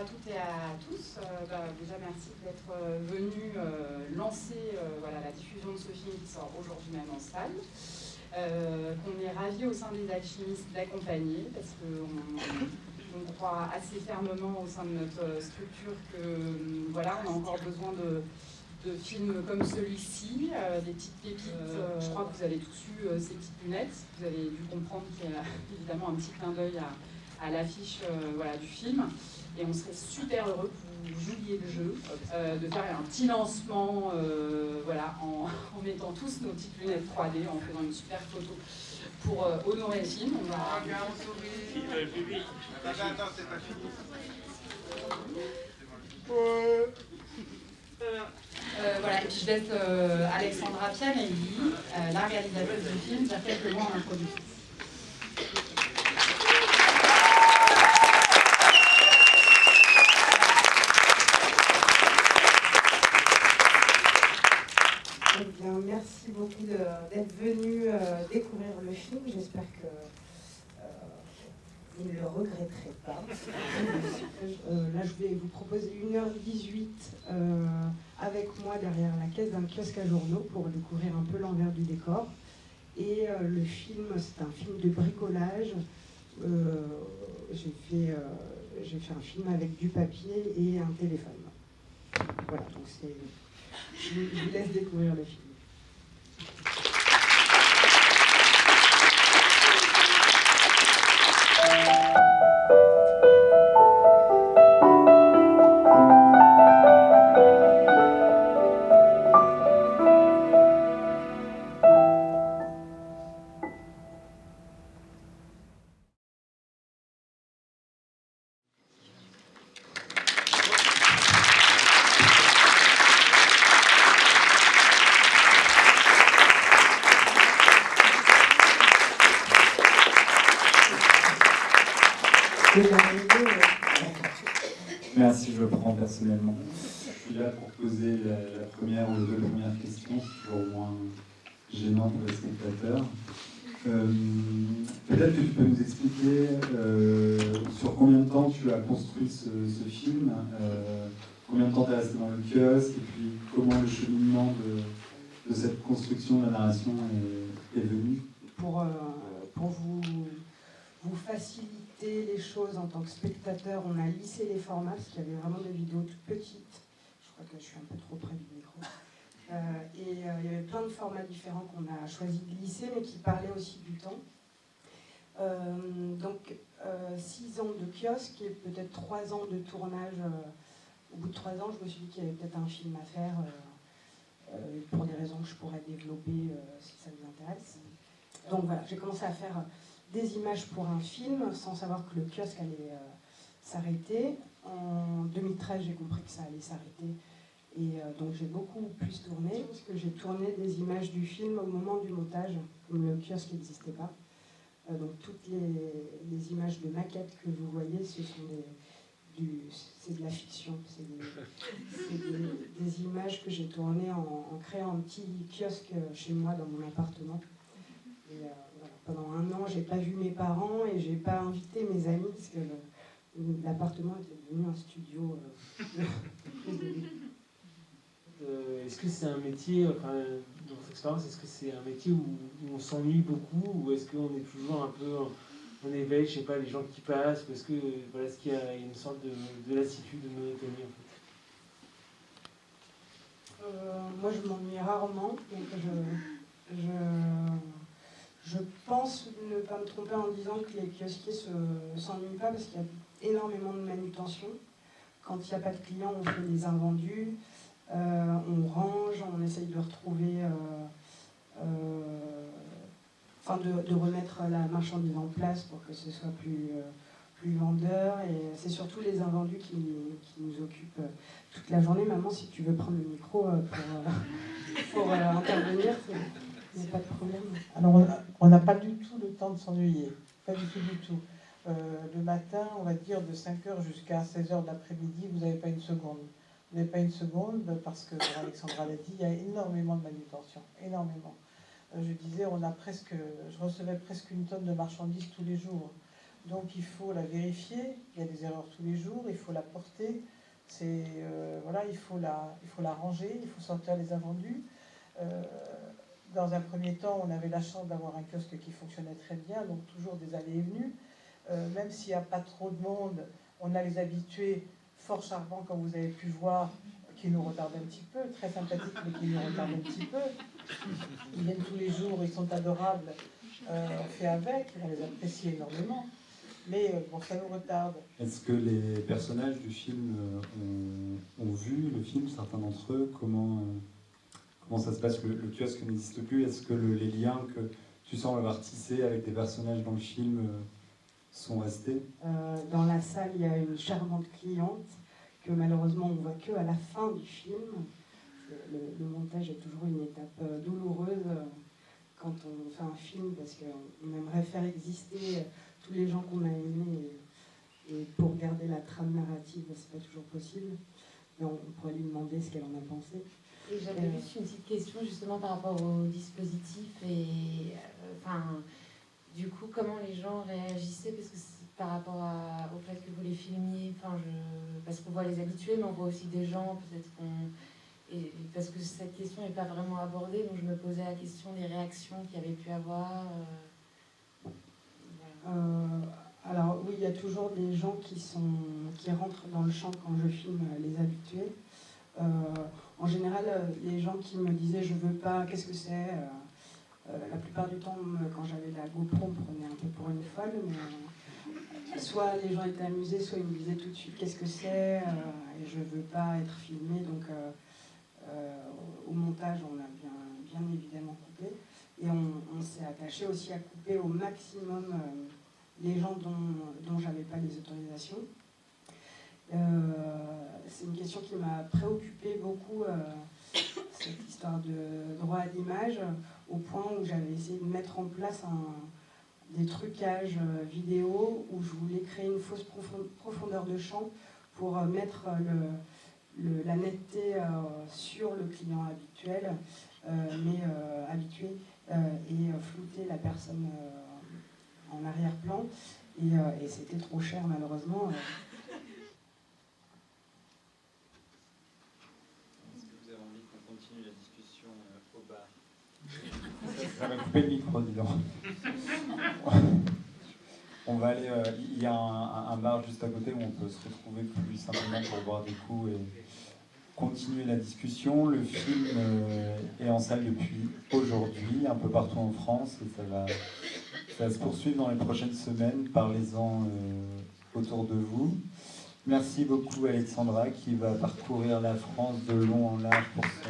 toutes et à tous. Déjà, merci d'être venus lancer la diffusion de ce film qui sort aujourd'hui même en salle. Qu'on est ravis au sein des alchimistes d'accompagner, parce qu'on croit assez fermement au sein de notre structure que on a encore besoin de films comme celui-ci, des petites pépites. Je crois que vous avez tous eu ces petites lunettes. Vous avez dû comprendre qu'il y a évidemment un petit clin d'œil à l'affiche du film. Et on serait super heureux que vous jouiez le jeu, de faire un petit lancement en mettant tous nos petites lunettes 3D, en faisant une super photo pour honorer le film. On va... Attends, c'est pas fini. Et puis je laisse Alexandra Pianelli, la réalisatrice du film, dire quelques mots en introduction. Merci beaucoup d'être venu découvrir le film. J'espère que vous ne le regretterez pas. Là, je vais vous proposer 1h18 avec moi derrière la caisse d'un kiosque à journaux pour découvrir un peu l'envers du décor. Et le film, c'est un film de bricolage. J'ai fait un film avec du papier et un téléphone. Voilà, donc je vous laisse découvrir le film. Merci, je le prends personnellement. Je suis là pour poser la première ou les deux premières questions, c'est toujours moins gênant pour les spectateurs. Peut-être que tu peux nous expliquer sur combien de temps tu as construit ce film, combien de temps tu es resté dans le kiosque, et puis comment le cheminement de cette construction de la narration est venu. Pour vous faciliter les choses en tant que spectateur, on a lissé les formats parce qu'il y avait vraiment des vidéos toutes petites. Je crois que je suis un peu trop près du micro. Il y avait plein de formats différents qu'on a choisi de lisser, mais qui parlaient aussi du temps. 6 ans de kiosque et peut-être 3 ans de tournage. Au bout de 3 ans, je me suis dit qu'il y avait peut-être un film à faire, pour des raisons que je pourrais développer si ça vous intéresse. Donc voilà, j'ai commencé à faire des images pour un film sans savoir que le kiosque allait s'arrêter. En 2013, j'ai compris que ça allait s'arrêter. Et donc j'ai beaucoup plus tourné, parce que j'ai tourné des images du film au moment du montage, comme le kiosque n'existait pas. Donc toutes les images de maquettes que vous voyez, c'est de la fiction. C'est des images que j'ai tournées en créant un petit kiosque chez moi dans mon appartement. Et pendant 1 an, j'ai pas vu mes parents et j'ai pas invité mes amis parce que l'appartement était devenu un studio. Est-ce que c'est un métier, dans votre expérience, est-ce que c'est un métier où on s'ennuie beaucoup, ou est-ce qu'on est toujours un peu en éveil, je sais pas, les gens qui passent, ou est-ce qu'il y a une sorte de lassitude, de monotonie en fait? Moi, je m'ennuie rarement, donc je pense ne pas me tromper en disant que les kiosquiers ne s'ennuient pas parce qu'il y a énormément de manutention. Quand il n'y a pas de clients, on fait des invendus, on range, on essaye de retrouver, de remettre la marchandise en place pour que ce soit plus vendeur. Et c'est surtout les invendus qui nous occupent toute la journée. Maman, si tu veux prendre le micro pour intervenir, il n'y a pas de problème. Alors, on n'a pas du tout le temps de s'ennuyer. Pas du tout, du tout. Le matin, on va dire de 5h jusqu'à 16h de l'après-midi, vous n'avez pas une seconde. Vous n'avez pas une seconde parce que, Alexandra l'a dit, il y a énormément de manutention. Énormément. Je disais, je recevais presque 1 tonne de marchandises tous les jours. Donc il faut la vérifier, il y a des erreurs tous les jours, il faut la porter, voilà, il faut la ranger, il faut sortir les invendus. Dans un premier temps, on avait la chance d'avoir un kiosque qui fonctionnait très bien, donc toujours des allées et venues. Même s'il n'y a pas trop de monde, on a les habitués fort charmants, comme vous avez pu voir, qui nous retardent un petit peu, très sympathiques, mais qui nous retardent un petit peu. Ils viennent tous les jours, ils sont adorables, on fait avec, on les apprécie énormément. Mais bon, ça nous retarde. Est-ce que les personnages du film ont vu le film, certains d'entre eux? Comment ça se passe? Le kiosque n'existe plus. Est-ce que les liens que tu sembles avoir tissés avec des personnages dans le film sont restés? Dans la salle, il y a une charmante cliente que malheureusement on ne voit que à la fin du film. Le montage est toujours une étape douloureuse quand on fait un film, parce qu'on aimerait faire exister tous les gens qu'on a aimés, et pour garder la trame narrative, c'est pas toujours possible. Mais on pourrait lui demander ce qu'elle en a pensé. Et j'avais juste une petite question justement par rapport au dispositif et du coup comment les gens réagissaient, parce que par rapport au fait que vous les filmiez, parce qu'on voit les habitués, mais on voit aussi des gens peut-être et parce que cette question n'est pas vraiment abordée, donc je me posais la question des réactions qu'il y avait pu avoir. Alors oui, il y a toujours des gens qui rentrent dans le champ quand je filme les habitués. En général, les gens qui me disaient je veux pas, qu'est-ce que c'est, la plupart du temps, quand j'avais la GoPro, on me prenait un peu pour une folle, mais soit les gens étaient amusés, soit ils me disaient tout de suite qu'est-ce que c'est, et je veux pas être filmé. Donc au montage, on a bien évidemment coupé, et on s'est attaché aussi à couper au maximum les gens dont j'avais pas les autorisations. C'est une question qui m'a préoccupée beaucoup, cette histoire de droit à l'image, au point où j'avais essayé de mettre en place des trucages vidéo où je voulais créer une fausse profondeur de champ pour mettre la netteté sur le client habituel, mais habitué, et flouter la personne en arrière-plan, et c'était trop cher malheureusement. Est-ce que vous avez envie qu'on continue la discussion au bar? Ça va couper le micro, dis donc. On va aller. Il y a un bar juste à côté où on peut se retrouver plus simplement pour boire des coups et continuer la discussion. Le film est en salle depuis aujourd'hui, un peu partout en France, et ça va se poursuivre dans les prochaines semaines. Parlez-en autour de vous. Merci beaucoup Alexandra, qui va parcourir la France de long en large pour son